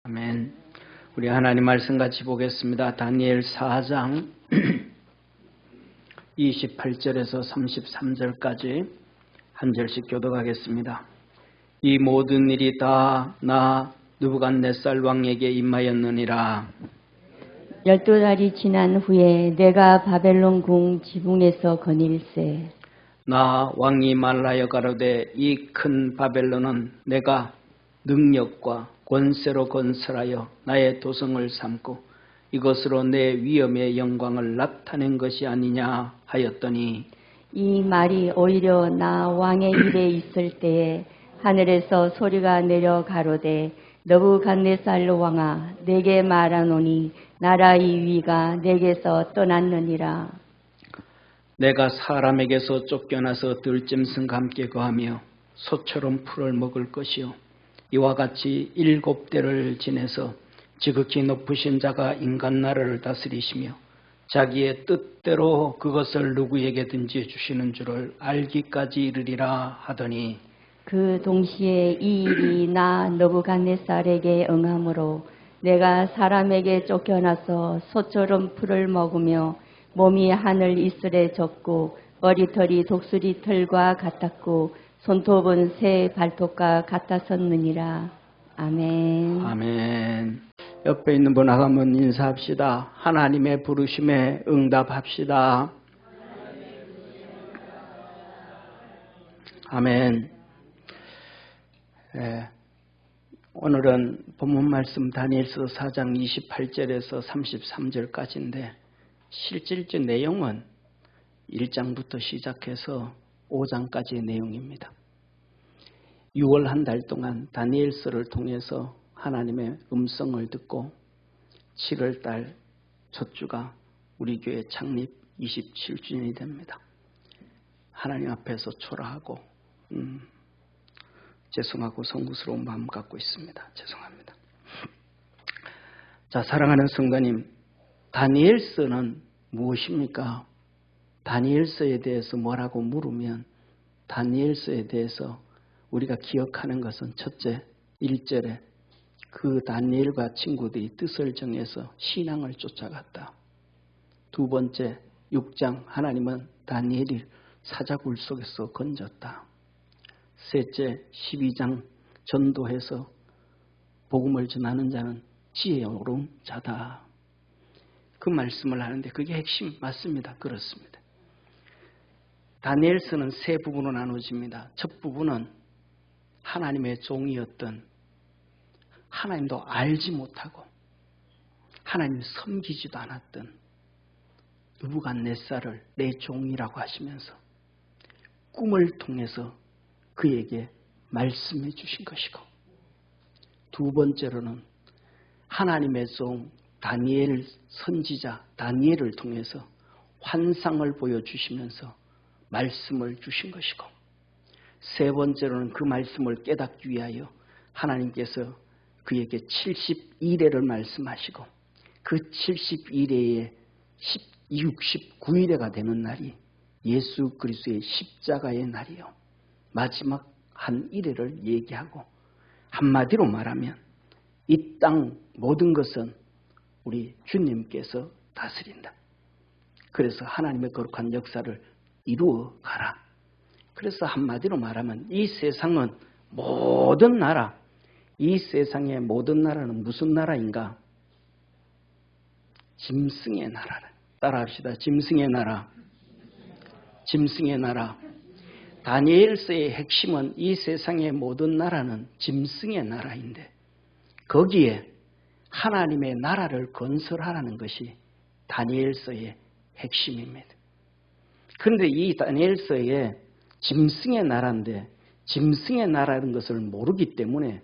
아멘. 우리 하나님 말씀 같이 보겠습니다. 다니엘 4장 28절에서 33절까지 한 절씩 교독하겠습니다. 이 모든 일이 다 나 느부갓네살 왕에게 임하였느니라. 12달이 지난 후에 내가 바벨론 궁 지붕에서 거닐세. 나 왕이 말하여 가로되 이 큰 바벨론은 내가 능력과 권세로 건설하여 나의 도성을 삼고 이것으로 내 위엄의 영광을 나타낸 것이 아니냐 하였더니, 이 말이 오히려 나 왕의 입에 있을 때에 하늘에서 소리가 내려 가로되 느부갓네살 왕아, 내게 말하노니 나라의 위가 내게서 떠났느니라. 내가 사람에게서 쫓겨나서 들짐승과 함께 거하며 소처럼 풀을 먹을 것이요, 이와 같이 7대를 지내서 지극히 높으신 자가 인간 나라를 다스리시며 자기의 뜻대로 그것을 누구에게든지 주시는 줄을 알기까지 이르리라 하더니, 그 동시에 이 일이 나 느부갓네살에게 응함으로 내가 사람에게 쫓겨나서 소처럼 풀을 먹으며 몸이 하늘 이슬에 젖고 머리털이 독수리 털과 같았고 손톱은 새 발톱과 같았었느니라. 아멘. 아멘. 옆에 있는 분하고 한번 인사합시다. 하나님의 부르심에 응답합시다. 아멘. 오늘은 본문 말씀 다니엘서 4장 28절에서 33절까지인데 실질적 내용은 1장부터 시작해서 5장까지의 내용입니다. 6월 한 달 동안 다니엘서를 통해서 하나님의 음성을 듣고 7월 달 첫 주가 우리 교회 창립 27주년이 됩니다. 하나님 앞에서 초라하고 죄송하고 송구스러운 마음 갖고 있습니다. 죄송합니다. 자, 사랑하는 성도님, 다니엘서는 무엇입니까? 다니엘서에 대해서 뭐라고 물으면 다니엘서에 대해서 우리가 기억하는 것은 첫째, 1절에 그 다니엘과 친구들이 뜻을 정해서 신앙을 쫓아갔다. 두 번째, 6장 하나님은 다니엘을 사자굴 속에서 건졌다. 셋째, 12장 전도해서 복음을 전하는 자는 지혜로운 자다. 그 말씀을 하는데 그게 핵심 맞습니다. 그렇습니다. 다니엘서는 세 부분으로 나눠집니다. 첫 부분은 하나님의 종이었던, 하나님도 알지 못하고 하나님 섬기지도 않았던 느부갓네살을 내 종이라고 하시면서 꿈을 통해서 그에게 말씀해 주신 것이고, 두 번째로는 하나님의 종 다니엘 선지자 다니엘을 통해서 환상을 보여주시면서 말씀을 주신 것이고, 세 번째로는 그 말씀을 깨닫기 위하여 하나님께서 그에게 72레를 말씀하시고 그 72레의 69일에가 되는 날이 예수 그리스도의 십자가의 날이요, 마지막 한 일회를 얘기하고, 한마디로 말하면 이 땅 모든 것은 우리 주님께서 다스린다. 그래서 하나님의 거룩한 역사를 이루어 가라. 그래서 한마디로 말하면 이 세상은 모든 나라, 이 세상의 모든 나라는 무슨 나라인가? 짐승의 나라라. 따라합시다. 짐승의 나라. 짐승의 나라. 다니엘서의 핵심은 이 세상의 모든 나라는 짐승의 나라인데 거기에 하나님의 나라를 건설하라는 것이 다니엘서의 핵심입니다. 그런데 이 다니엘서에 짐승의 나라인데 짐승의 나라라는 것을 모르기 때문에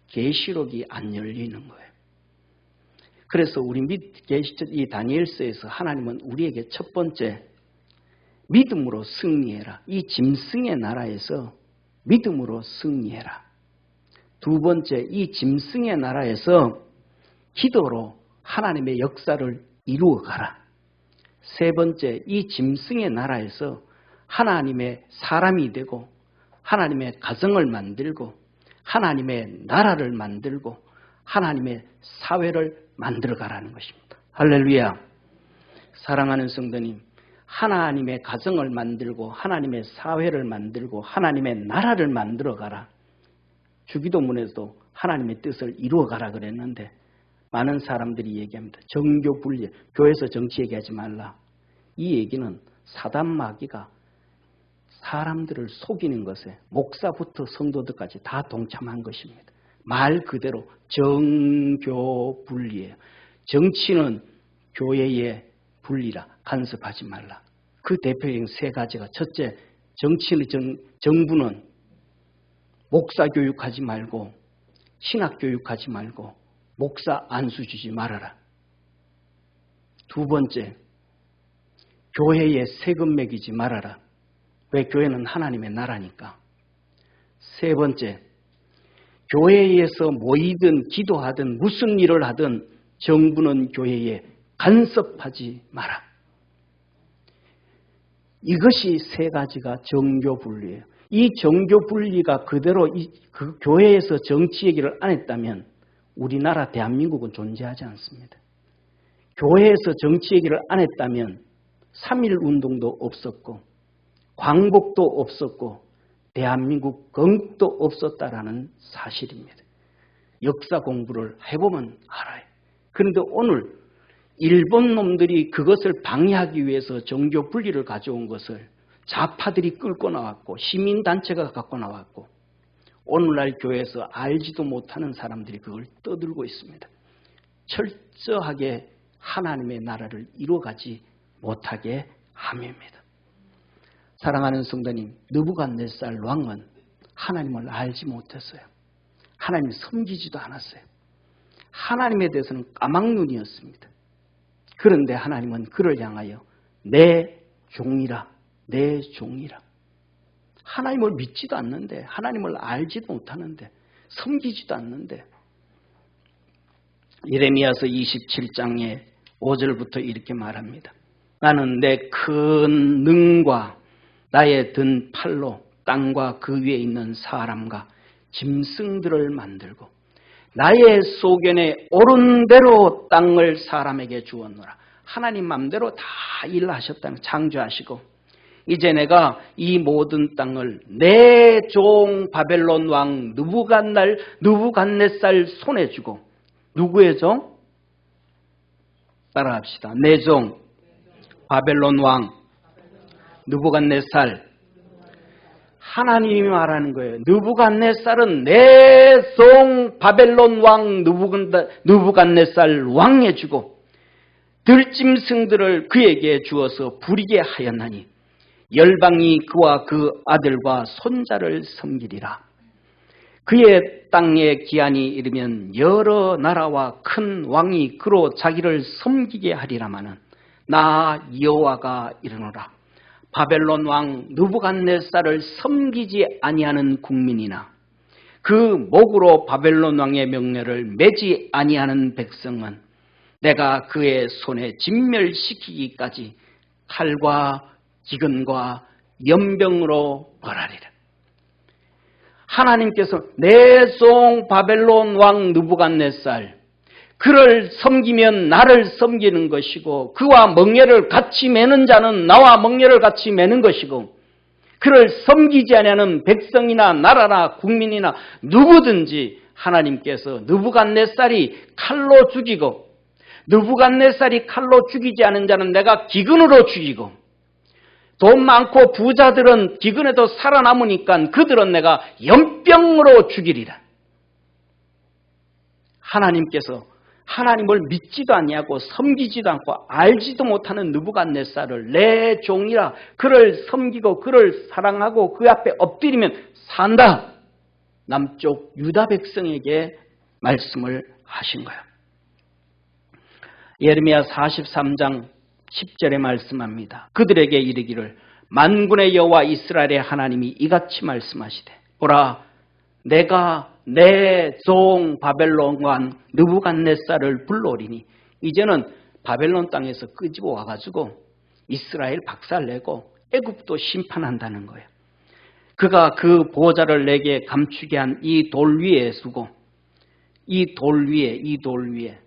계시록이 안 열리는 거예요. 그래서 우리 이 다니엘서에서 하나님은 우리에게 첫 번째 믿음으로 승리해라. 이 짐승의 나라에서 믿음으로 승리해라. 두 번째, 이 짐승의 나라에서 기도로 하나님의 역사를 이루어 가라. 세 번째, 이 짐승의 나라에서 하나님의 사람이 되고 하나님의 가정을 만들고 하나님의 나라를 만들고 하나님의 사회를 만들어가라는 것입니다. 할렐루야. 사랑하는 성도님, 하나님의 가정을 만들고 하나님의 사회를 만들고 하나님의 나라를 만들어가라. 주기도문에도 하나님의 뜻을 이루어가라 그랬는데 많은 사람들이 얘기합니다. 정교 분리, 교회에서 정치 얘기하지 말라. 이 얘기는 사단 마귀가 사람들을 속이는 것에 목사부터 성도들까지 다 동참한 것입니다. 말 그대로 정교 분리예요. 정치는 교회의 분리라. 간섭하지 말라. 그 대표적인 세 가지가, 첫째, 정부는 목사 교육하지 말고 신학 교육하지 말고 목사 안수 주지 말아라. 두 번째, 교회에 세금 매기지 말아라. 왜? 교회는 하나님의 나라니까. 세 번째, 교회에서 모이든 기도하든 무슨 일을 하든 정부는 교회에 간섭하지 마라. 이것이 세 가지가 정교 분리예요. 이 정교 분리가 그대로 그 교회에서 정치 얘기를 안 했다면 우리나라 대한민국은 존재하지 않습니다. 교회에서 정치 얘기를 안 했다면 3.1 운동도 없었고 광복도 없었고 대한민국 건국도 없었다라는 사실입니다. 역사 공부를 해보면 알아요. 그런데 오늘 일본 놈들이 그것을 방해하기 위해서 정교 분리를 가져온 것을 좌파들이 끌고 나왔고 시민단체가 갖고 나왔고 오늘날 교회에서 알지도 못하는 사람들이 그걸 떠들고 있습니다. 철저하게 하나님의 나라를 이루어가지 못하게 함입니다. 사랑하는 성도님, 느부갓네살 왕은 하나님을 알지 못했어요. 하나님 섬기지도 않았어요. 하나님에 대해서는 까막눈이었습니다. 그런데 하나님은 그를 향하여 내 종이라, 내 종이라. 하나님을 믿지도 않는데, 하나님을 알지도 못하는데, 섬기지도 않는데. 예레미야서 27장의 5절부터 이렇게 말합니다. 나는 내 큰 능과 나의 든 팔로 땅과 그 위에 있는 사람과 짐승들을 만들고 나의 소견에 오른 대로 땅을 사람에게 주었노라. 하나님 맘대로 다 일하셨다는, 창조하시고 이제 내가 이 모든 땅을 내 종 바벨론 왕 느부갓네살 손에 주고, 누구의 종? 따라합시다. 내 종 바벨론 왕 느부갓네살. 하나님이 말하는 거예요. 느부갓네살은 내 종 바벨론 왕 느부갓네살 왕에 주고 들짐승들을 그에게 주어서 부리게 하였나니 열방이 그와 그 아들과 손자를 섬기리라. 그의 땅의 기한이 이르면 여러 나라와 큰 왕이 그로 자기를 섬기게 하리라마는 나 여호와가 이르노라. 바벨론 왕 느부갓네살을 섬기지 아니하는 국민이나 그 목으로 바벨론 왕의 명령을 매지 아니하는 백성은 내가 그의 손에 진멸시키기까지 칼과 기근과 연병으로 벌하리라. 하나님께서 내 종 바벨론 왕 느부갓네살, 그를 섬기면 나를 섬기는 것이고 그와 멍에를 같이 매는 자는 나와 멍에를 같이 매는 것이고 그를 섬기지 아니하는 백성이나 나라나 국민이나 누구든지 하나님께서 느부갓네살이 칼로 죽이고 느부갓네살이 칼로 죽이지 않은 자는 내가 기근으로 죽이고 돈 많고 부자들은 기근에도 살아남으니까 그들은 내가 연병으로 죽이리라. 하나님께서 하나님을 믿지도 아니하고 섬기지도 않고 알지도 못하는 느부갓네살을 내 종이라, 그를 섬기고 그를 사랑하고 그 앞에 엎드리면 산다. 남쪽 유다 백성에게 말씀을 하신 거예요. 예레미야 43장 10절에 말씀합니다. 그들에게 이르기를 만군의 여호와 이스라엘의 하나님이 이같이 말씀하시되 보라, 내가 내 종 바벨론 왕 느부갓네살을 불러오리니 이제는 바벨론 땅에서 끄집어 와가지고 이스라엘 박살내고 애굽도 심판한다는 거예요. 그가 그 보좌를 내게 감추게 한 이 돌 위에 두고 이 돌 위에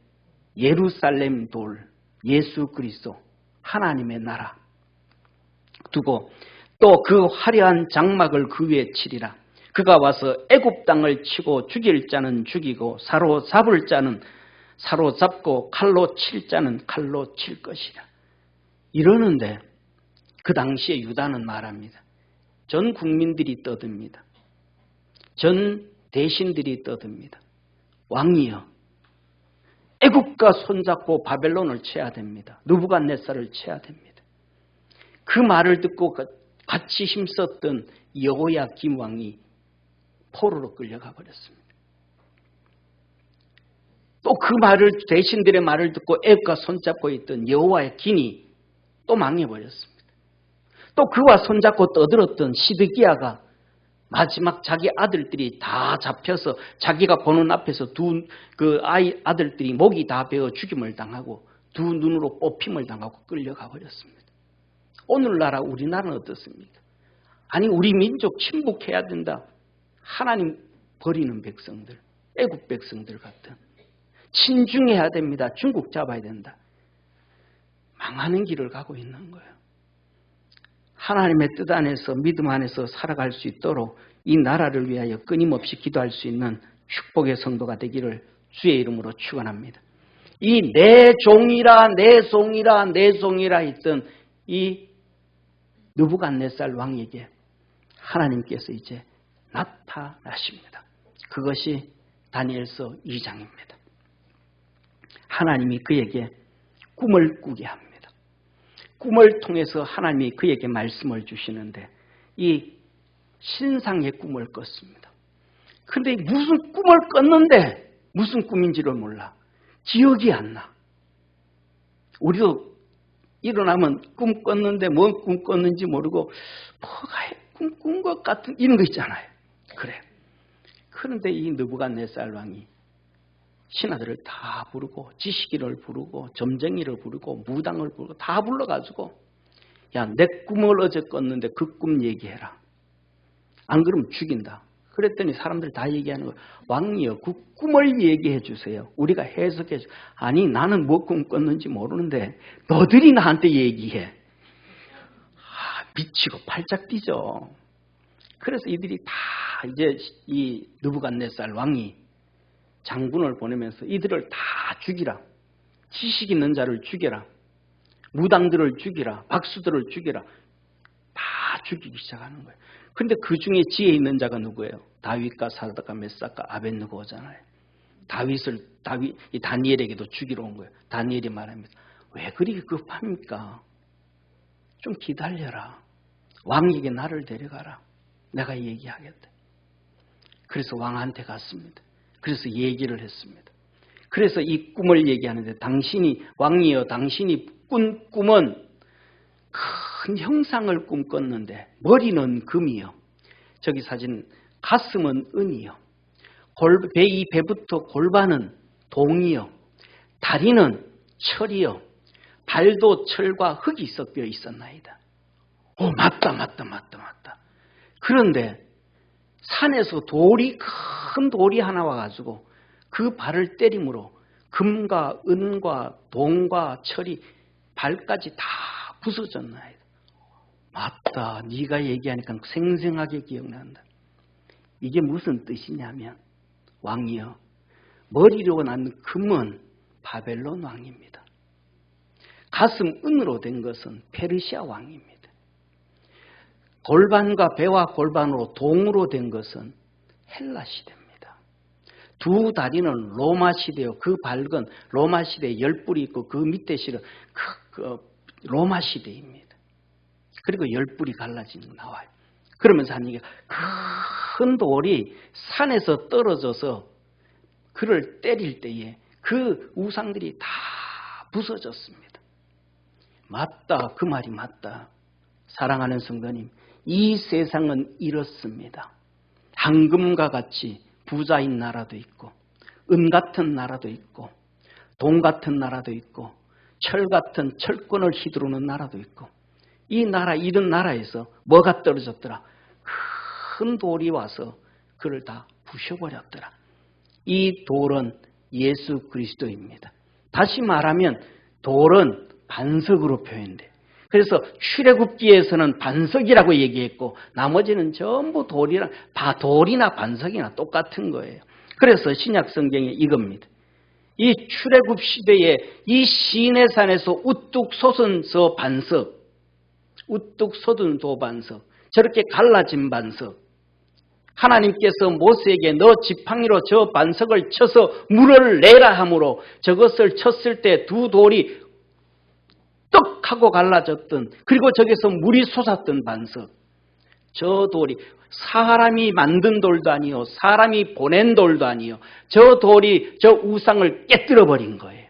예루살렘 돌, 예수 그리스도 하나님의 나라 두고 또 그 화려한 장막을 그 위에 치리라. 그가 와서 애굽 땅을 치고 죽일 자는 죽이고 사로잡을 자는 사로잡고 칼로 칠 자는 칼로 칠 것이라. 이러는데 그 당시에 유다는 말합니다. 전 국민들이 떠듭니다. 전 대신들이 떠듭니다. 왕이여, 애굽과 손잡고 바벨론을 쳐야 됩니다. 느부갓네살을 쳐야 됩니다. 그 말을 듣고 같이 힘썼던 여호야김 왕이 포로로 끌려가 버렸습니다. 또 그 말을 대신들의 말을 듣고 애굽과 손잡고 있던 여호와의 긴이 또 망해버렸습니다. 또 그와 손잡고 떠들었던 시드기야가 마지막 자기 아들들이 다 잡혀서 자기가 보는 앞에서 아들들이 목이 다 베어 죽임을 당하고 두 눈으로 뽑힘을 당하고 끌려가 버렸습니다. 오늘나라 우리나라는 어떻습니까? 아니 우리 민족 침묵해야 된다. 하나님 버리는 백성들, 애국 백성들 같은 친중해야 됩니다. 중국 잡아야 된다. 망하는 길을 가고 있는 거예요. 하나님의 뜻 안에서 믿음 안에서 살아갈 수 있도록 이 나라를 위하여 끊임없이 기도할 수 있는 축복의 성도가 되기를 주의 이름으로 축원합니다. 이 내 종이라 내 종이라 내 종이라 했던 이 느부갓네살 왕에게 하나님께서 이제 나타나십니다. 그것이 다니엘서 2장입니다. 하나님이 그에게 꿈을 꾸게 합니다. 꿈을 통해서 하나님이 그에게 말씀을 주시는데 이 신상의 꿈을 꿨습니다. 그런데 무슨 꿈을 꿨는데 무슨 꿈인지를 몰라. 기억이 안 나. 우리도 일어나면 꿈 꿨는데 뭔 꿈 꿨는지 모르고 뭐가 꿈 꾼 것 같은 이런 거 있잖아요. 그래. 그런데 이 느부갓네살 왕이 신하들을 다 부르고 지식인을 부르고 점쟁이를 부르고 무당을 부르고 다 불러가지고 야, 내 꿈을 어제 꿨는데 그 꿈 얘기해라. 안 그러면 죽인다. 그랬더니 사람들 다 얘기하는 거예요. 왕이여 그 꿈을 얘기해 주세요. 우리가 해석해 주. 아니 나는 뭐 꿈 꿨는지 모르는데 너들이 나한테 얘기해. 미치고 팔짝 뛰죠. 그래서 이들이 다 이제 이 느부갓네살 왕이 장군을 보내면서 이들을 다 죽이라. 지식 있는 자를 죽여라. 무당들을 죽이라. 박수들을 죽이라. 다 죽이기 시작하는 거예요. 그런데 그 중에 지혜 있는 자가 누구예요? 다윗과 사드락과 메삭과 아벳느고잖아요. 이 다니엘에게도 죽이러 온 거예요. 다니엘이 말합니다. 왜 그리 급합니까? 좀 기다려라. 왕에게 나를 데려가라. 내가 얘기하겠다. 그래서 왕한테 갔습니다. 그래서 얘기를 했습니다. 그래서 이 꿈을 얘기하는데 왕이여 당신이 꾼 꿈은 큰 형상을 꿈꿨는데 머리는 금이요. 저기 사진 가슴은 은이요. 이 배부터 골반은 동이요. 다리는 철이요. 발도 철과 흙이 섞여 있었나이다. 맞다. 그런데 산에서 큰 돌이 하나 와가지고 그 발을 때림으로 금과 은과 동과 철이 발까지 다 부서졌나이다. 맞다. 네가 얘기하니까 생생하게 기억난다. 이게 무슨 뜻이냐면 왕이여 머리로 난 금은 바벨론 왕입니다. 가슴 은으로 된 것은 페르시아 왕입니다. 골반과 배와 골반으로 동으로 된 것은 헬라 시대입니다. 두 다리는 로마 시대요. 그 발은 로마 시대에 10뿔이 있고 그 밑에 실은 로마 시대입니다. 그리고 10뿔이 갈라지는 거 나와요. 그러면서 한 얘기가 큰 돌이 산에서 떨어져서 그를 때릴 때에 그 우상들이 다 부서졌습니다. 맞다. 그 말이 맞다. 사랑하는 성도님, 이 세상은 이렇습니다. 황금과 같이 부자인 나라도 있고 은 같은 나라도 있고 돈 같은 나라도 있고 철 같은 철권을 휘두르는 나라도 있고 이런 나라에서 뭐가 떨어졌더라? 큰 돌이 와서 그를 다 부셔버렸더라. 이 돌은 예수 그리스도입니다. 다시 말하면 돌은 반석으로 표현돼. 그래서 출애굽기에서는 반석이라고 얘기했고 나머지는 전부 돌이나 반석이나 똑같은 거예요. 그래서 신약 성경에 이겁니다. 이 출애굽 시대에 이 시내산에서 우뚝 솟은 저 반석, 우뚝 솟은 도 반석, 저렇게 갈라진 반석, 하나님께서 모세에게 너 지팡이로 저 반석을 쳐서 물을 내라 하므로 저것을 쳤을 때 두 돌이 떡 하고 갈라졌던, 그리고 저기서 물이 솟았던 반석, 저 돌이 사람이 만든 돌도 아니요 사람이 보낸 돌도 아니요 저 돌이 저 우상을 깨뜨려 버린 거예요.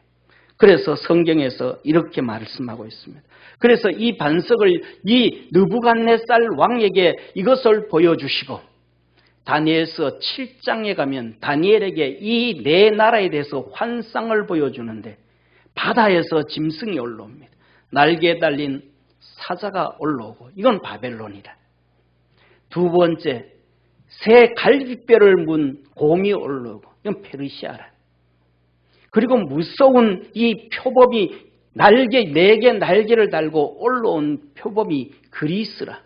그래서 성경에서 이렇게 말씀하고 있습니다. 그래서 이 반석을 이 느부갓네살 왕에게 이것을 보여주시고 다니엘서 7장에 가면 다니엘에게 이 네 나라에 대해서 환상을 보여주는데 바다에서 짐승이 올라옵니다. 날개에 달린 사자가 올라오고 이건 바벨론이다. 두 번째, 새 갈빗뼈를 문 곰이 올라오고 이건 페르시아라. 그리고 무서운 이 표범이 네 개 날개를 달고 올라온 표범이 그리스라.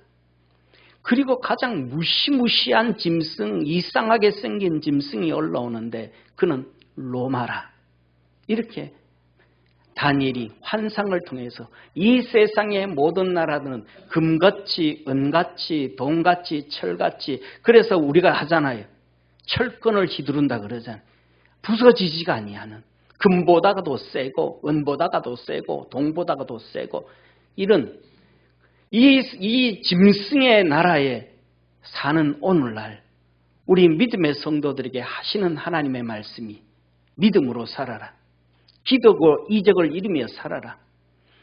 그리고 가장 무시무시한 짐승, 이상하게 생긴 짐승이 올라오는데 그는 로마라. 이렇게 다니엘이 환상을 통해서 이 세상의 모든 나라들은 금같이, 은같이, 돈같이, 철같이, 그래서 우리가 하잖아요. 철근을 휘두른다 그러잖아요. 부서지지가 아니하는, 금보다가도 세고 은보다가도 세고 동보다가도 세고 이런 이 짐승의 나라에 사는 오늘날 우리 믿음의 성도들에게 하시는 하나님의 말씀이 믿음으로 살아라. 기도고 이적을 이루며 살아라.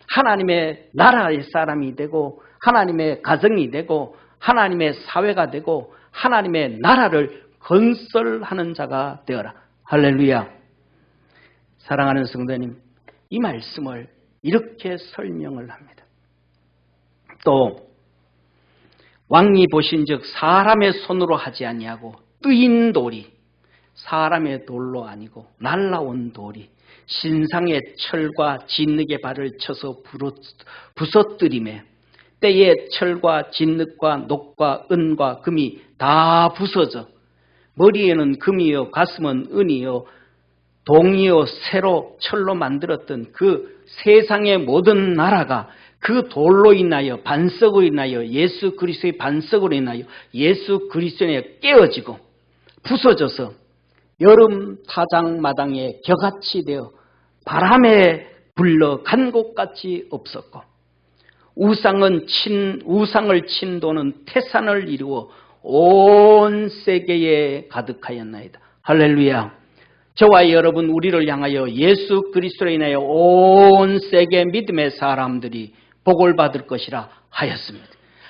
하나님의 나라의 사람이 되고 하나님의 가정이 되고 하나님의 사회가 되고 하나님의 나라를 건설하는 자가 되어라. 할렐루야. 사랑하는 성도님, 이 말씀을 이렇게 설명을 합니다. 또 왕이 보신즉 사람의 손으로 하지 아니하고 뜨인 돌이 사람의 돌로 아니고 날라온 돌이 신상의 철과 진흙의 발을 쳐서 부서뜨리매 때에 철과 진흙과 녹과 은과 금이 다 부서져 머리에는 금이요 가슴은 은이요 동이요 새로 철로 만들었던 그 세상의 모든 나라가 그 돌로 인하여 반석으로 인하여 예수 그리스도의 반석으로 인하여 예수 그리스도에 깨어지고 부서져서 여름 타작마당에 겨같이 되어 바람에 불러 간 곳같이 없었고 우상을 친 도는 태산을 이루어 온 세계에 가득하였나이다. 할렐루야. 저와 여러분 우리를 향하여 예수 그리스도로 인하여 온 세계 믿음의 사람들이 복을 받을 것이라 하였습니다.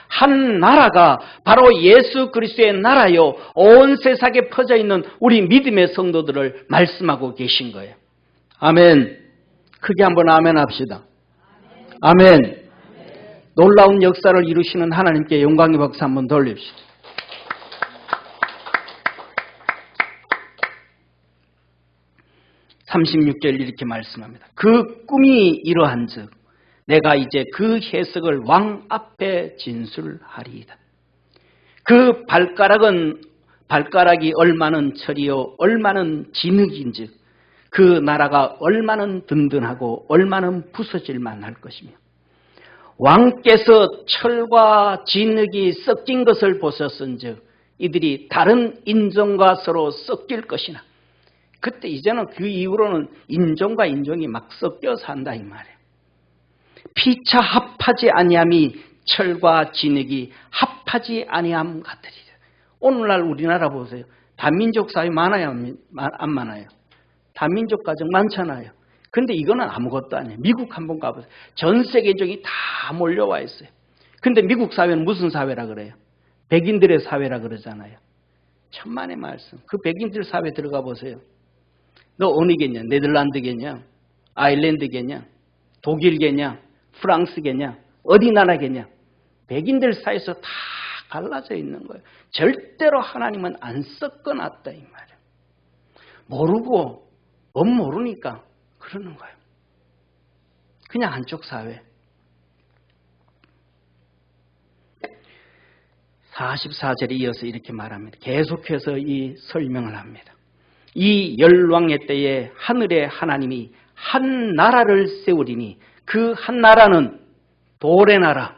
한 나라가 바로 예수 그리스도의 나라요 온 세상에 퍼져 있는 우리 믿음의 성도들을 말씀하고 계신 거예요. 아멘. 크게 한번 아멘 합시다. 아멘. 놀라운 역사를 이루시는 하나님께 영광의 박수 한번 돌립시다. 36절 이렇게 말씀합니다. 그 꿈이 이러한즉 내가 이제 그 해석을 왕 앞에 진술하리이다. 그 발가락이 얼마는 철이요 얼마는 진흙인즉 그 나라가 얼마는 든든하고 얼마는 부서질만 할 것이며 왕께서 철과 진흙이 섞인 것을 보셨은즉 이들이 다른 인종과 서로 섞일 것이나 그때 이제는 그 이후로는 인종과 인종이 막 섞여 산다 이 말이에요. 피차 합하지 아니함이 철과 진흙이 합하지 아니함 같으리라. 오늘날 우리나라 보세요. 다민족 사회 많아요? 안 많아요? 다민족 가정 많잖아요. 근데 이거는 아무것도 아니에요. 미국 한번 가보세요. 전 세계적이 다 몰려와 있어요. 근데 미국 사회는 무슨 사회라 그래요? 백인들의 사회라 그러잖아요. 천만의 말씀. 그 백인들 사회 들어가 보세요. 너 어디겠냐? 네덜란드겠냐? 아일랜드겠냐? 독일겠냐? 프랑스겠냐? 어디 나라겠냐? 백인들 사이에서 다 갈라져 있는 거예요. 절대로 하나님은 안 섞어놨다 이 말이에요. 모르고 못 모르니까 그러는 거예요. 그냥 한쪽 사회. 44절에 이어서 이렇게 말합니다. 계속해서 이 설명을 합니다. 이 열왕의 때에 하늘의 하나님이 한 나라를 세우리니 그 한 나라는 돌의 나라,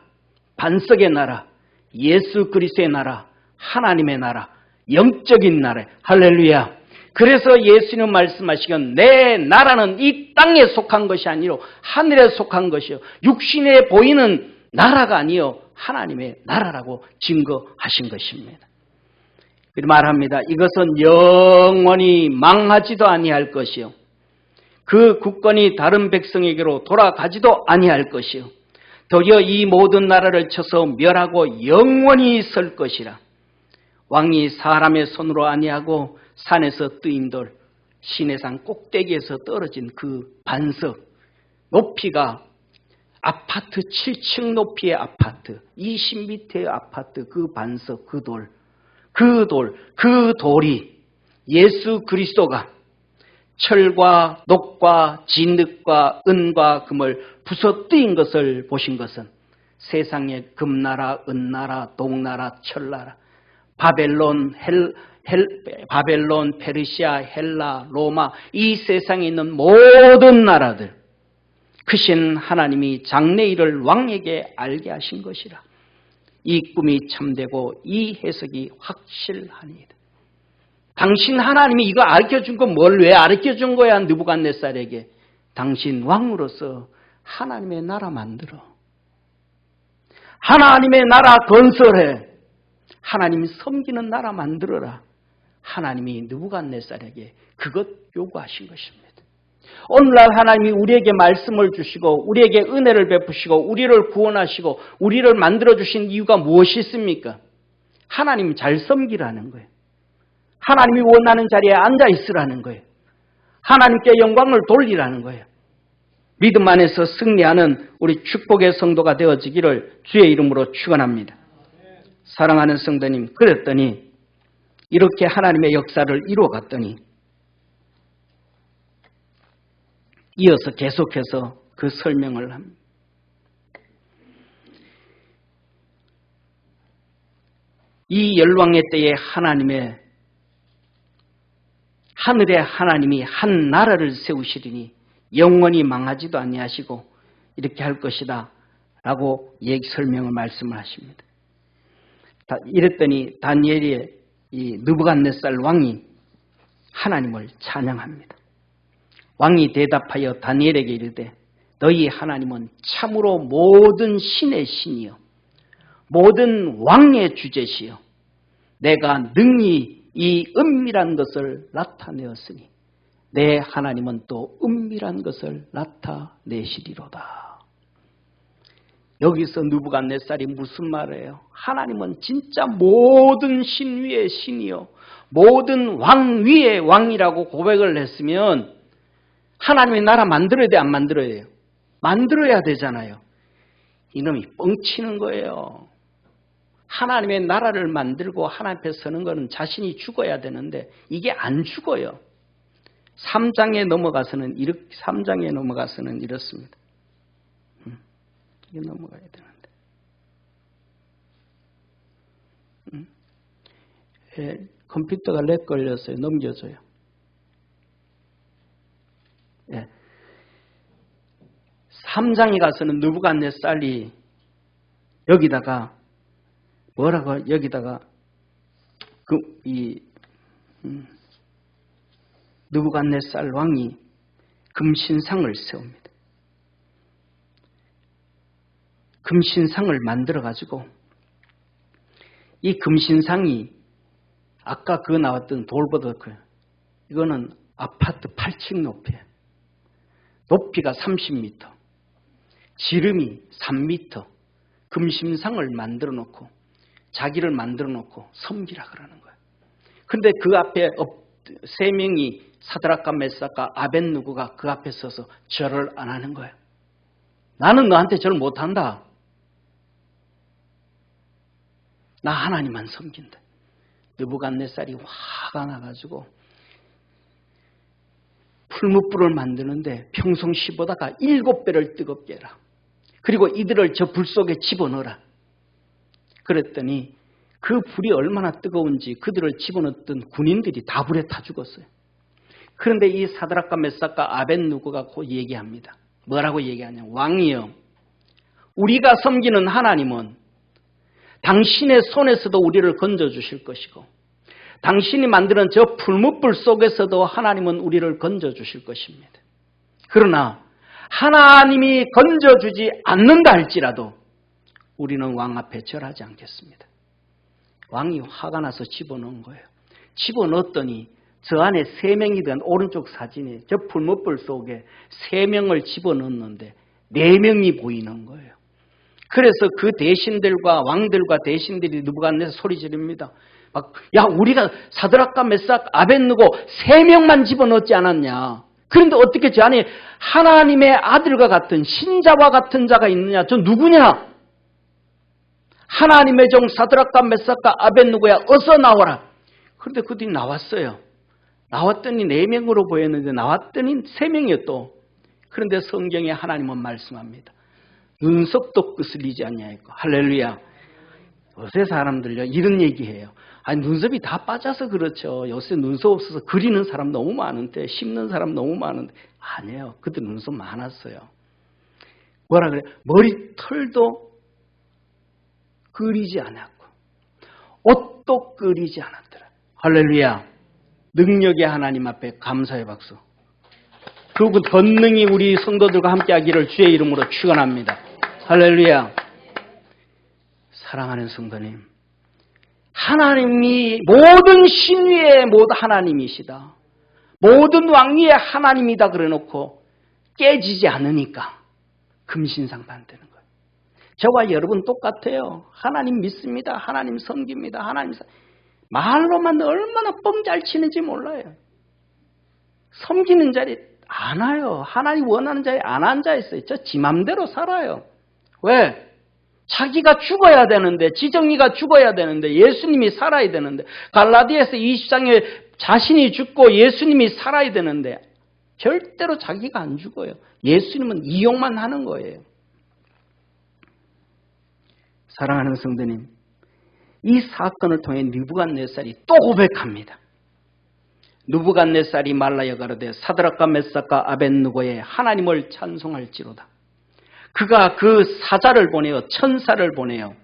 반석의 나라, 예수 그리스도의 나라, 하나님의 나라, 영적인 나라. 할렐루야. 그래서 예수님은 말씀하시건 내 나라는 이 땅에 속한 것이 아니라 하늘에 속한 것이요 육신에 보이는 나라가 아니요 하나님의 나라라고 증거하신 것입니다. 말합니다. 이것은 영원히 망하지도 아니할 것이요 그 국권이 다른 백성에게로 돌아가지도 아니할 것이요 도리어 이 모든 나라를 쳐서 멸하고 영원히 설 것이라. 왕이 사람의 손으로 아니하고 산에서 뜨인 돌, 시내산 꼭대기에서 떨어진 그 반석, 높이가 아파트 7층 높이의 아파트, 20m의 아파트, 그 반석, 그 돌이 예수 그리스도가 철과 녹과 진흙과 은과 금을 부서뜨린 것을 보신 것은 세상의 금나라, 은나라, 동나라, 철나라, 바벨론, 페르시아, 헬라, 로마 이 세상에 있는 모든 나라들 크신 하나님이 장래일을 왕에게 알게 하신 것이라. 이 꿈이 참되고 이 해석이 확실하니이다. 당신 하나님이 이거 알려준 건 뭘 왜 알려준 거야? 느부갓네살에게. 당신 왕으로서 하나님의 나라 만들어. 하나님의 나라 건설해. 하나님 섬기는 나라 만들어라. 하나님이 느부갓네살에게 그것 요구하신 것입니다. 오늘날 하나님이 우리에게 말씀을 주시고 우리에게 은혜를 베푸시고 우리를 구원하시고 우리를 만들어주신 이유가 무엇이 있습니까? 하나님 잘 섬기라는 거예요. 하나님이 원하는 자리에 앉아 있으라는 거예요. 하나님께 영광을 돌리라는 거예요. 믿음 안에서 승리하는 우리 축복의 성도가 되어지기를 주의 이름으로 축원합니다. 사랑하는 성도님, 그랬더니 이렇게 하나님의 역사를 이루어갔더니 이어서 계속해서 그 설명을 합니다. 이 열왕의 때에 하늘의 하나님이 한 나라를 세우시리니 영원히 망하지도 아니하시고 이렇게 할 것이다 라고 설명을 말씀을 하십니다. 이랬더니 다니엘의 이 느부갓네살 왕이 하나님을 찬양합니다. 왕이 대답하여 다니엘에게 이르되 너희 하나님은 참으로 모든 신의 신이요 모든 왕의 주제시요 내가 능히 이 은밀한 것을 나타내었으니 내 하나님은 또 은밀한 것을 나타내시리로다. 여기서 느부갓네살이 무슨 말이에요? 하나님은 진짜 모든 신 위의 신이요 모든 왕 위의 왕이라고 고백을 했으면 하나님의 나라 만들어야 돼, 안 만들어야 돼요? 만들어야 되잖아요. 이놈이 뻥치는 거예요. 하나님의 나라를 만들고 하나님 앞에 서는 것은 자신이 죽어야 되는데 이게 안 죽어요. 3장에 넘어가서는 이렇습니다. 이게 넘어가야 되는데. 컴퓨터가 렉 걸렸어요. 넘겨줘요. 예. 3장에 가서는 느부갓네살이 여기다가 느부갓네살 왕이 금신상을 세웁니다. 금신상을 만들어 가지고 이 금신상이 아까 그 나왔던 돌보다 커요. 이거는 아파트 8층 높이에요. 높이가 30m, 지름이 3m. 금신상을 만들어 놓고 자기를 만들어 놓고 섬기라 그러는 거예요. 그런데 그 앞에 세 명이 사드락과 메삭과 아벳느고가 그 앞에 서서 절을 안 하는 거예요. 나는 너한테 절 못한다. 나 하나님만 섬긴다. 느부갓네살이 화가 나가지고 풀무불을 만드는데 평상시보다가 7배를 뜨겁게 해라. 그리고 이들을 저 불 속에 집어넣어라. 그랬더니 그 불이 얼마나 뜨거운지 그들을 집어넣었던 군인들이 다 불에 타 죽었어요. 그런데 이 사드락과 메삭과 아벳느고가 곧 얘기합니다. 뭐라고 얘기하냐. 왕이여, 우리가 섬기는 하나님은 당신의 손에서도 우리를 건져주실 것이고 당신이 만드는 저 풀무불 속에서도 하나님은 우리를 건져주실 것입니다. 그러나 하나님이 건져주지 않는다 할지라도 우리는 왕 앞에 절하지 않겠습니다. 왕이 화가 나서 집어넣은 거예요. 집어넣었더니 저 안에 3명이던 오른쪽 사진에 저 풀무불 속에 3명을 집어넣었는데 4명이 보이는 거예요. 그래서 그 대신들과 왕들과 대신들이 느부갓네살 소리 지릅니다. 막, 야, 우리가 사드락과 메삭, 아벳느고 3명만 집어넣지 않았냐. 그런데 어떻게 저 안에 하나님의 아들과 같은 신자와 같은 자가 있느냐. 저 누구냐. 하나님의 종 사드락과 메삭과 아벳느고야, 어서 나와라. 그런데 그들이 나왔어요. 나왔더니 4명으로 보였는데 나왔더니 3명이었또. 그런데 성경에 하나님은 말씀합니다. 눈썹도 끄슬리지 않냐고. 할렐루야. 요새 사람들요 이런 얘기해요. 아니 눈썹이 다 빠져서 그렇죠. 요새 눈썹 없어서 그리는 사람 너무 많은데 심는 사람 너무 많은데 아니에요. 그때 눈썹 많았어요. 뭐라 그래? 머리털도 그리지 않았고 옷도 그리지 않았더라. 할렐루야. 능력의 하나님 앞에 감사의 박수. 그리고 권능이 우리 성도들과 함께하기를 주의 이름으로 축원합니다. 할렐루야. 사랑하는 성도님, 하나님이 모든 신위의 모든 하나님이시다. 모든 왕위의 하나님이다 그래놓고 깨지지 않으니까 금신상 만드는 거예요. 저와 여러분 똑같아요. 하나님 믿습니다. 하나님 섬깁니다. 하나님 말로만 얼마나 뻥 잘 치는지 몰라요. 섬기는 자리 안 와요. 하나님 원하는 자리에 안 앉아 있어요. 저 지 맘대로 살아요. 왜? 자기가 죽어야 되는데, 지정이가 죽어야 되는데, 예수님이 살아야 되는데, 갈라디아서 20장에 자신이 죽고 예수님이 살아야 되는데, 절대로 자기가 안 죽어요. 예수님은 이용만 하는 거예요. 사랑하는 성도님, 이 사건을 통해 느부갓네살이 또 고백합니다. 느부갓네살이 말라여 가로되 사드락과 메삭과 아벳느고의 하나님을 찬송할지로다. 그가 그 사자를 보내어 천사를 보내어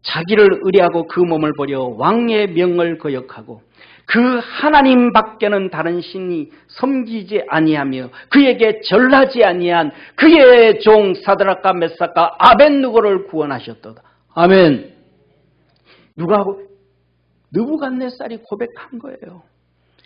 자기를 의뢰하고 그 몸을 버려 왕의 명을 거역하고 그 하나님 밖에는 다른 신이 섬기지 아니하며 그에게 절하지 아니한 그의 종 사드락과 메삭과 아벳느고를 구원하셨도다. 아멘. 누가 느부갓네살이 고백한 거예요.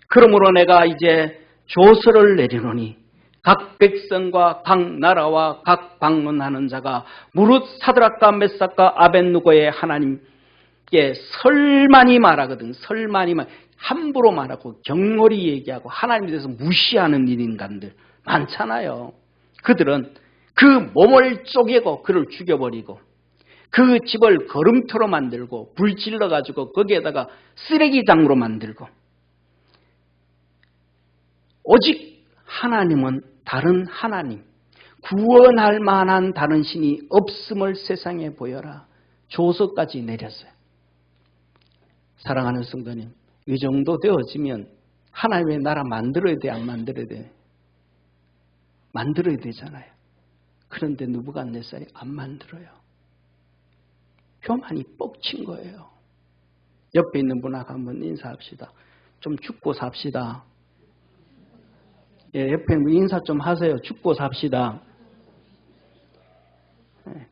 그러므로 내가 이제 조서를 내리노니 각 백성과 각 나라와 각 방문하는 자가 무릇 사드락과 메삭과 아벳느고의 하나님께 설만이 말하거든. 설만이 함부로 말하고 경홀히 얘기하고 하나님에 대해서 무시하는 인간들 많잖아요. 그들은 그 몸을 쪼개고 그를 죽여버리고 그 집을 거름터로 만들고 불 질러가지고 거기에다가 쓰레기장으로 만들고 오직 하나님은 다른 하나님, 구원할 만한 다른 신이 없음을 세상에 보여라. 조서까지 내렸어요. 사랑하는 성도님, 이 정도 되어지면 하나님의 나라 만들어야 돼, 안 만들어야 돼? 만들어야 되잖아요. 그런데 느부갓네살이 안 만들어요. 교만이 뻑친 거예요. 옆에 있는 분하고 한번 인사합시다. 좀 죽고 삽시다. 예, 옆에 인사 좀 하세요. 죽고 삽시다. 예,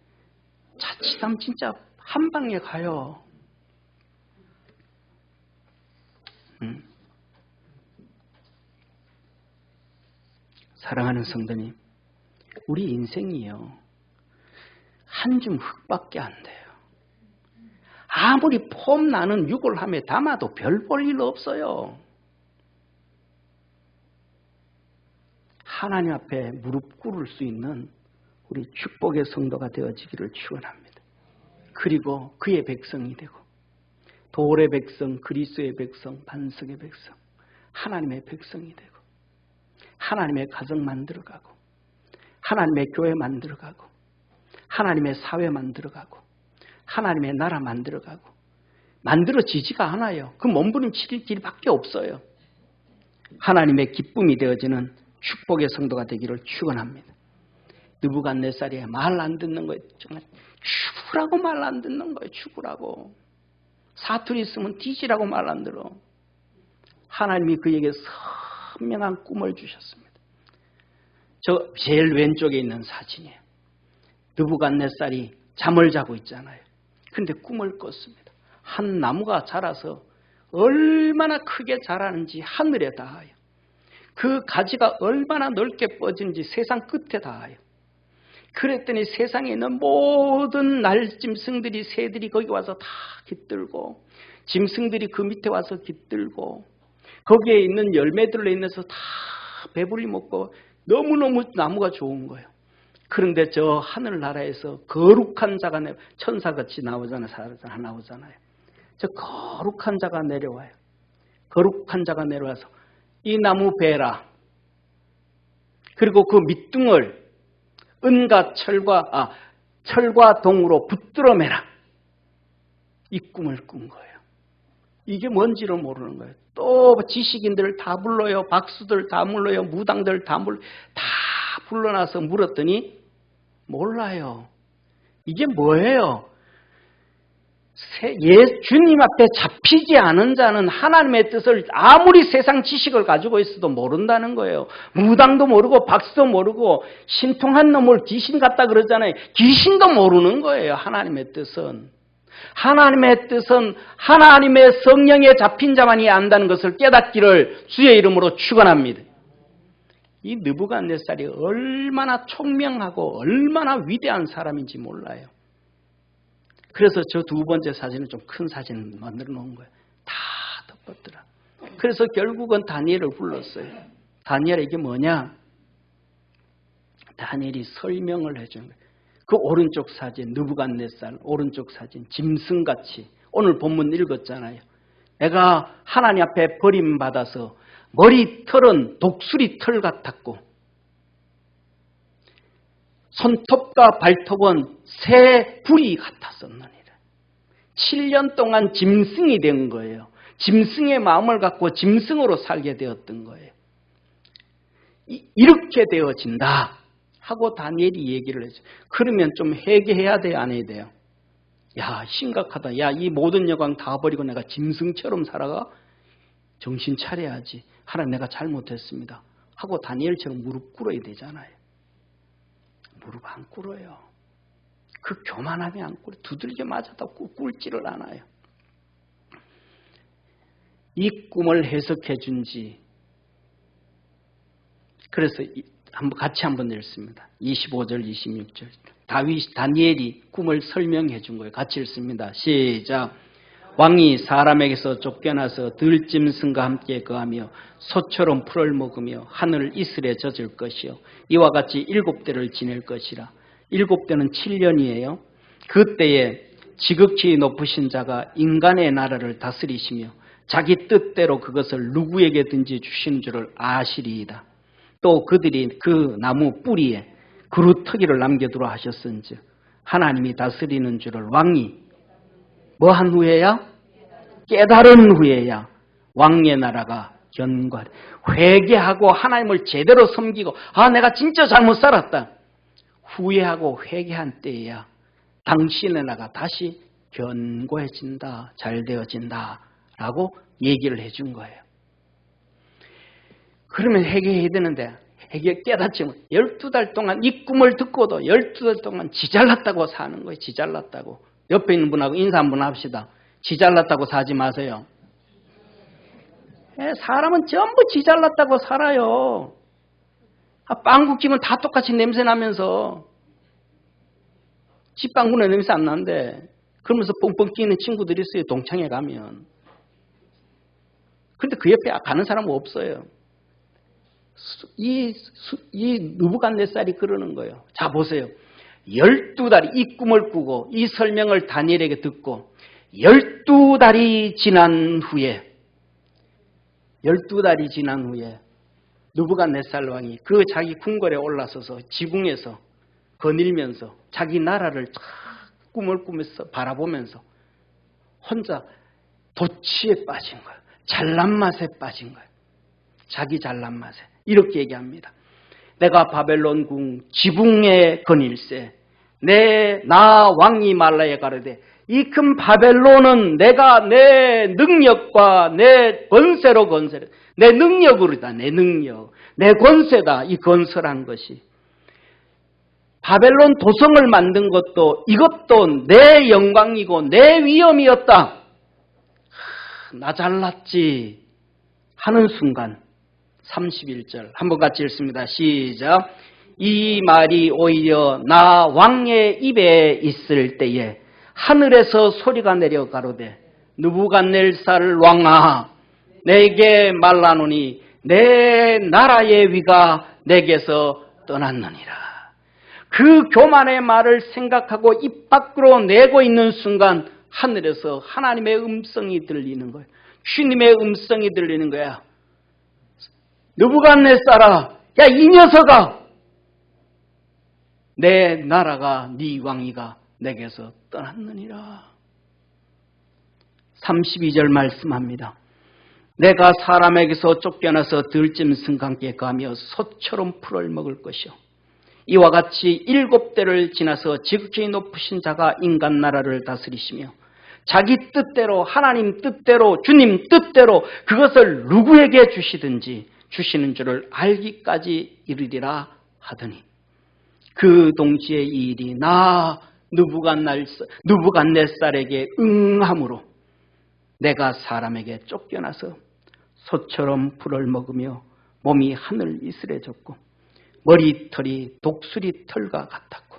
자칫하면 진짜 한 방에 가요. 사랑하는 성도님, 우리 인생이요. 한 줌 흙밖에 안 돼요. 아무리 폼나는 유골함에 담아도 별 볼 일 없어요. 하나님 앞에 무릎 꿇을 수 있는 우리 축복의 성도가 되어지기를 축원합니다. 그리고 그의 백성이 되고 돌의 백성, 그리스도의 백성, 반석의 백성, 하나님의 백성이 되고 하나님의 가정 만들어가고 하나님의 교회 만들어가고 하나님의 사회 만들어가고 하나님의 나라 만들어가고 만들어지지가 않아요. 그 몸부림칠 길밖에 없어요. 하나님의 기쁨이 되어지는 축복의 성도가 되기를 축원합니다. 느부갓네살이 말 안 듣는 거예요. 정말 죽으라고 말 안 듣는 거예요. 죽으라고. 사투리 쓰면 뒤지라고 말 안 들어. 하나님이 그에게 선명한 꿈을 주셨습니다. 저 제일 왼쪽에 있는 사진이에요. 느부갓네살이 잠을 자고 있잖아요. 근데 꿈을 꿨습니다. 한 나무가 자라서 얼마나 크게 자라는지 하늘에 닿아요. 그 가지가 얼마나 넓게 뻗은지 세상 끝에 닿아요. 그랬더니 세상에 있는 모든 날짐승들이 새들이 거기 와서 다 깃들고 짐승들이 그 밑에 와서 깃들고 거기에 있는 열매들로 인해서 다 배불리 먹고 너무너무 나무가 좋은 거예요. 그런데 저 하늘나라에서 거룩한 자가 천사같이 나오잖아요. 저 거룩한 자가 내려와요. 거룩한 자가 내려와서 이 나무 베라 그리고 그 밑둥을 은과 철과 동으로 붙들어 매라. 이 꿈을 꾼 거예요. 이게 뭔지를 모르는 거예요. 또 지식인들 다 불러요. 박수들 다 불러요. 무당들 다 불러놔서 물었더니 몰라요. 이게 뭐예요? 주님 앞에 잡히지 않은 자는 하나님의 뜻을 아무리 세상 지식을 가지고 있어도 모른다는 거예요. 무당도 모르고 박수도 모르고 신통한 놈을 귀신 같다 그러잖아요. 귀신도 모르는 거예요. 하나님의 뜻은. 하나님의 뜻은 하나님의 성령에 잡힌 자만이 안다는 것을 깨닫기를 주의 이름으로 축원합니다. 이 느부갓네살이 얼마나 총명하고 얼마나 위대한 사람인지 몰라요. 그래서 저 두 번째 사진은 좀 큰 사진을 만들어 놓은 거예요. 다 덮었더라. 그래서 결국은 다니엘을 불렀어요. 다니엘 이게 뭐냐? 다니엘이 설명을 해준 거예요. 그 오른쪽 사진, 느부갓네살 오른쪽 사진, 짐승같이 오늘 본문 읽었잖아요. 내가 하나님 앞에 버림받아서 머리털은 독수리 털 같았고 손톱과 발톱은 새 부리 같았었느니라. 7년 동안 짐승이 된 거예요. 짐승의 마음을 갖고 짐승으로 살게 되었던 거예요. 이렇게 되어진다 하고 다니엘이 얘기를 했어요. 그러면 좀 회개해야 돼요? 안 해야 돼요? 야, 심각하다. 야, 이 모든 영광 다 버리고 내가 짐승처럼 살아가? 정신 차려야지. 하나님 내가 잘못했습니다 하고 다니엘처럼 무릎 꿇어야 되잖아요. 무릎 안 꿇어요. 그 교만함이 안 꿇어요. 두들겨 맞아도 꿇지를 않아요. 이 꿈을 해석해 준지. 그래서 같이 한번 읽습니다. 25절 26절 다니엘이 꿈을 설명해 준 거예요. 같이 읽습니다. 시작. 왕이 사람에게서 쫓겨나서 들짐승과 함께 거하며 소처럼 풀을 먹으며 하늘을 이슬에 젖을 것이요 이와 같이 7대를 지낼 것이라. 7대는 7년이에요. 그때에 지극히 높으신 자가 인간의 나라를 다스리시며 자기 뜻대로 그것을 누구에게든지 주시는 줄을 아시리이다. 또 그들이 그 나무 뿌리에 그루터기를 남겨두라 하셨은즉 하나님이 다스리는 줄을 왕이 뭐한 후에야? 깨달은 후에야 왕의 나라가 견고하리. 회개하고 하나님을 제대로 섬기고 내가 진짜 잘못 살았다. 후회하고 회개한 때에야 당신의 나라가 다시 견고해진다. 잘 되어진다. 라고 얘기를 해준 거예요. 그러면 회개해야 되는데 회개 깨닫지 못. 12달 동안 이 꿈을 듣고도 12달 동안 지잘났다고 사는 거예요. 지잘났다고. 옆에 있는 분하고 인사 한번 합시다. 지잘났다고 사지 마세요. 사람은 전부 지잘났다고 살아요. 빵국 끼면 다 똑같이 냄새 나면서 집방구는 냄새 안 나는데 그러면서 뻥뻥 끼는 친구들이 있어요. 동창회 가면. 그런데 그 옆에 가는 사람은 없어요. 이 느부갓네살이 그러는 거예요. 자 보세요. 12달이 이 꿈을 꾸고 이 설명을 다니엘에게 듣고 12달이 지난 후에 느부갓네살 왕이 그 자기 궁궐에 올라서서 지붕에서 거닐면서 자기 나라를 꿈을 꾸면서 바라보면서 혼자 도취에 빠진 거예요. 잘난 맛에 빠진 거예요. 자기 잘난 맛에. 이렇게 얘기합니다. 내가 바벨론 궁 지붕에 거닐세 나 왕이 말라에 가르되 이 큰 바벨론은 내가 내 능력과 내 권세로 내 능력으로다. 내 능력 내 권세다. 이 건설한 것이 바벨론 도성을 만든 것도 이것도 내 영광이고 내 위엄이었다. 나 잘났지 하는 순간 31절 한번 같이 읽습니다. 시작. 이 말이 오히려 나 왕의 입에 있을 때에 하늘에서 소리가 내려 가로되 느부갓네살 왕아 내게 말라노니 내 나라의 위가 내게서 떠났느니라. 그 교만의 말을 생각하고 입 밖으로 내고 있는 순간 하늘에서 하나님의 음성이 들리는 거예요. 주님의 음성이 들리는 거야. 느부갓네살아, 야 이 녀석아, 내 나라가 네 왕위가 내게서 떠났느니라. 32절 말씀합니다. 내가 사람에게서 쫓겨나서 들짐승과 함께 가며 소처럼 풀을 먹을 것이요 이와 같이 7대를 지나서 지극히 높으신 자가 인간 나라를 다스리시며 자기 뜻대로 하나님 뜻대로 주님 뜻대로 그것을 누구에게 주시든지 주시는 줄을 알기까지 이르리라 하더니 그 동시에 이 일이 나 느부갓네살에게 응함으로 내가 사람에게 쫓겨나서 소처럼 풀을 먹으며 몸이 하늘 이슬해졌고 머리털이 독수리 털과 같았고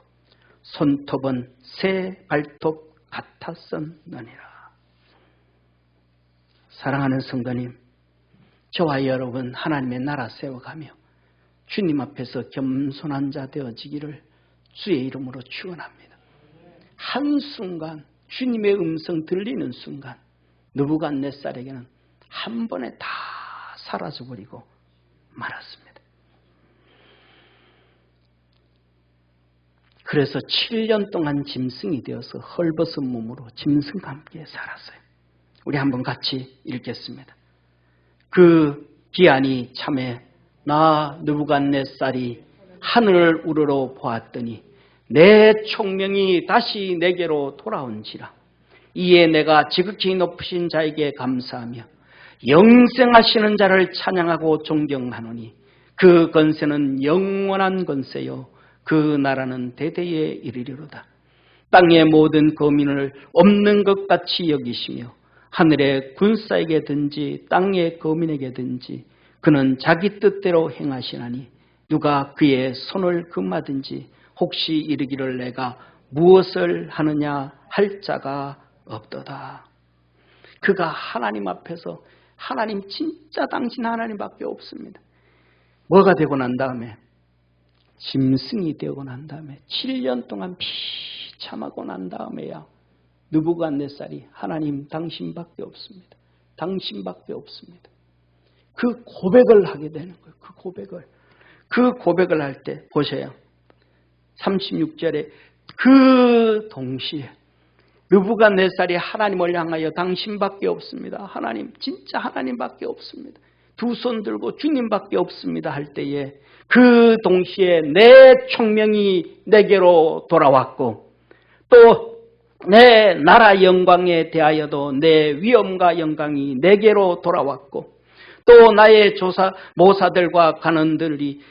손톱은 새 발톱 같았었느니라. 사랑하는 성도님, 저와 여러분 하나님의 나라 세워가며 주님 앞에서 겸손한 자 되어지기를 주의 이름으로 축원합니다. 한순간 주님의 음성 들리는 순간 느부갓네살에게는 한 번에 다 사라져버리고 말았습니다. 그래서 7년 동안 짐승이 되어서 헐벗은 몸으로 짐승과 함께 살았어요. 우리 한번 같이 읽겠습니다. 그 기한이 참에 나 느부갓네살이 하늘을 우러러 보았더니 내 총명이 다시 내게로 돌아온지라. 이에 내가 지극히 높으신 자에게 감사하며 영생하시는 자를 찬양하고 존경하노니 그 권세는 영원한 권세요 그 나라는 대대에 이르리로다. 땅의 모든 거민을 없는 것 같이 여기시며 하늘의 군사에게든지 땅의 거민에게든지 그는 자기 뜻대로 행하시나니 누가 그의 손을 금하든지 혹시 이르기를 내가 무엇을 하느냐 할 자가 없도다. 그가 하나님 앞에서 하나님 진짜 당신 하나님밖에 없습니다. 뭐가 되고 난 다음에 짐승이 되고 난 다음에 7년 동안 비참하고 난 다음에야 느부갓네살이 하나님 당신밖에 없습니다. 당신밖에 없습니다. 그 고백을 하게 되는 거예요. 그 고백을 할 때 보세요. 36절에 그 동시에 느부갓네살이 하나님을 향하여 당신밖에 없습니다. 하나님 진짜 하나님밖에 없습니다. 두 손 들고 주님밖에 없습니다 할 때에 그 동시에 내 총명이 내게로 돌아왔고 또 내 나라 영광에 대하여도 내 위엄과 영광이 내게로 돌아왔고 또 나의 모사들과 간원들이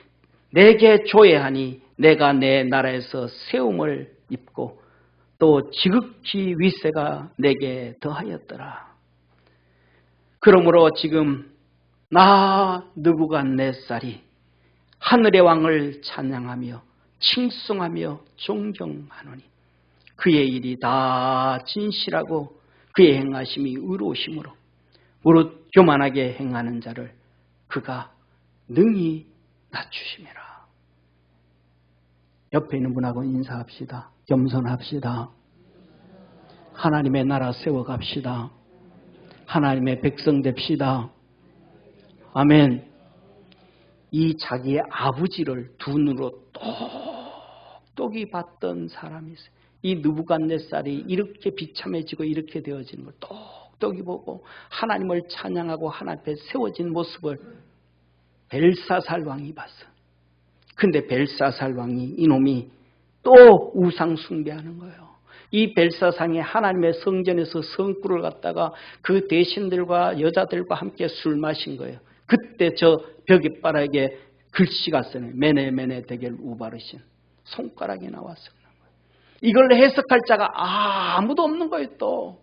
내게 조회하니 내가 내 나라에서 세움을 입고 또 지극히 위세가 내게 더하였더라. 그러므로 지금 나 느부갓네살이 하늘의 왕을 찬양하며 칭송하며 존경하노니 그의 일이 다 진실하고 그의 행하심이 의로우심으로 무릇 교만하게 행하는 자를 그가 능히 낮추심이라. 옆에 있는 분하고 인사합시다. 겸손합시다. 하나님의 나라 세워갑시다. 하나님의 백성 됩시다. 아멘. 이 자기의 아버지를 두 눈으로 똑똑히 봤던 사람이 있어요. 이 느부갓네살이 이렇게 비참해지고 이렇게 되어지는 걸 똑똑히 보고 하나님을 찬양하고 하나님 앞에 세워진 모습을 벨사살 왕이 봤어. 근데 벨사살 왕이 이놈이 또 우상 숭배하는 거예요. 이 벨사상이 하나님의 성전에서 성구를 갖다가 그 대신들과 여자들과 함께 술 마신 거예요. 그때 저 벽에바닥에 글씨가 쓰네. 메네 데겔 우바르신 손가락이 나왔어. 이걸 해석할 자가 아무도 없는 거예요. 또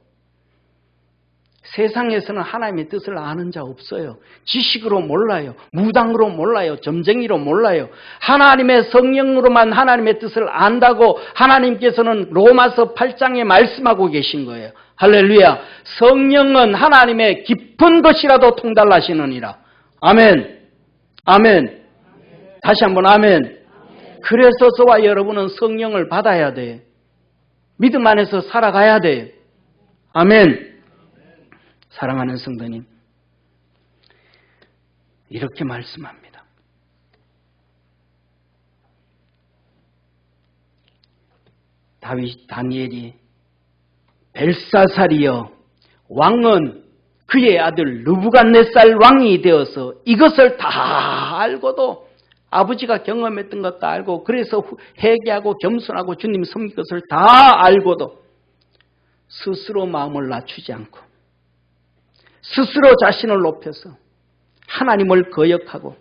세상에서는 하나님의 뜻을 아는 자 없어요. 지식으로 몰라요. 무당으로 몰라요. 점쟁이로 몰라요. 하나님의 성령으로만 하나님의 뜻을 안다고 하나님께서는 로마서 8장에 말씀하고 계신 거예요. 할렐루야. 성령은 하나님의 깊은 것이라도 통달하시느니라. 아멘. 아멘. 다시 한번 아멘. 그래서 저와 여러분은 성령을 받아야 돼요. 믿음 안에서 살아가야 돼요. 아멘. 사랑하는 성도님, 이렇게 말씀합니다. 다니엘이 벨사살이여 왕은 그의 아들 느부갓네살 왕이 되어서 이것을 다 알고도 아버지가 경험했던 것도 알고 그래서 회개하고 겸손하고 주님 섬길 것을 다 알고도 스스로 마음을 낮추지 않고 스스로 자신을 높여서 하나님을 거역하고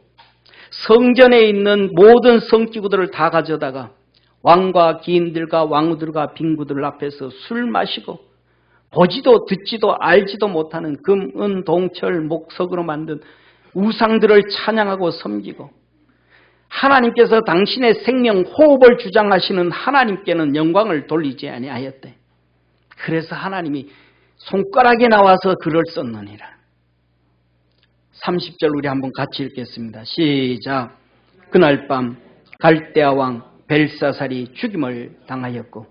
성전에 있는 모든 성기구들을 다 가져다가 왕과 기인들과 왕후들과 빈구들 앞에서 술 마시고 보지도 듣지도 알지도 못하는 금, 은, 동, 철, 목석으로 만든 우상들을 찬양하고 섬기고 하나님께서 당신의 생명 호흡을 주장하시는 하나님께는 영광을 돌리지 아니하였대. 그래서 하나님이 손가락에 나와서 글을 썼느니라. 30절 우리 한번 같이 읽겠습니다. 시작. 그날 밤 갈대아 왕 벨사살이 죽임을 당하였고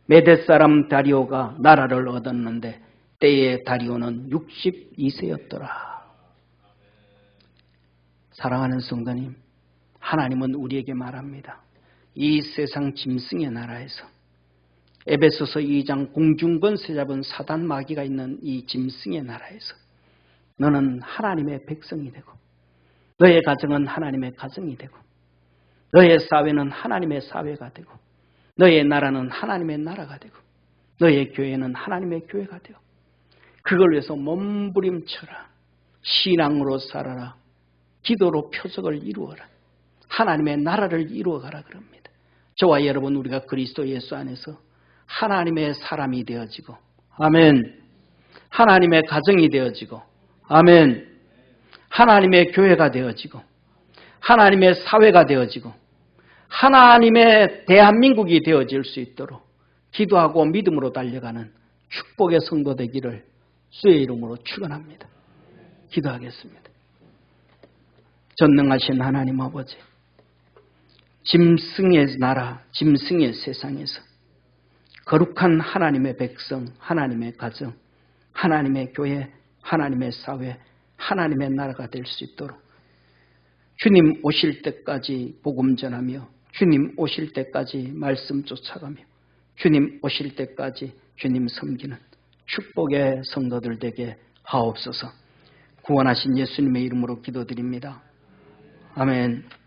메대 사람 다리오가 나라를 얻었는데 때에 다리오는 62세였더라. 사랑하는 성도님, 하나님은 우리에게 말합니다. 이 세상 짐승의 나라에서 에베소서 2장 공중권세 잡은 사단 마귀가 있는 이 짐승의 나라에서 너는 하나님의 백성이 되고 너의 가정은 하나님의 가정이 되고 너의 사회는 하나님의 사회가 되고 너의 나라는 하나님의 나라가 되고 너의 교회는 하나님의 교회가 되고 그걸 위해서 몸부림쳐라. 신앙으로 살아라. 기도로 표적을 이루어라. 하나님의 나라를 이루어가라 그럽니다. 저와 여러분 우리가 그리스도 예수 안에서 하나님의 사람이 되어지고 아멘. 하나님의 가정이 되어지고 아멘. 하나님의 교회가 되어지고 하나님의 사회가 되어지고 하나님의 대한민국이 되어질 수 있도록 기도하고 믿음으로 달려가는 축복의 성도 되기를 주의 이름으로 축원합니다. 기도하겠습니다. 전능하신 하나님 아버지, 짐승의 나라, 짐승의 세상에서 거룩한 하나님의 백성, 하나님의 가정, 하나님의 교회, 하나님의 사회, 하나님의 나라가 될 수 있도록 주님 오실 때까지 복음 전하며 주님 오실 때까지 말씀 쫓아가며 주님 오실 때까지 주님 섬기는 축복의 성도들 되게 하옵소서. 구원하신 예수님의 이름으로 기도드립니다. 아멘.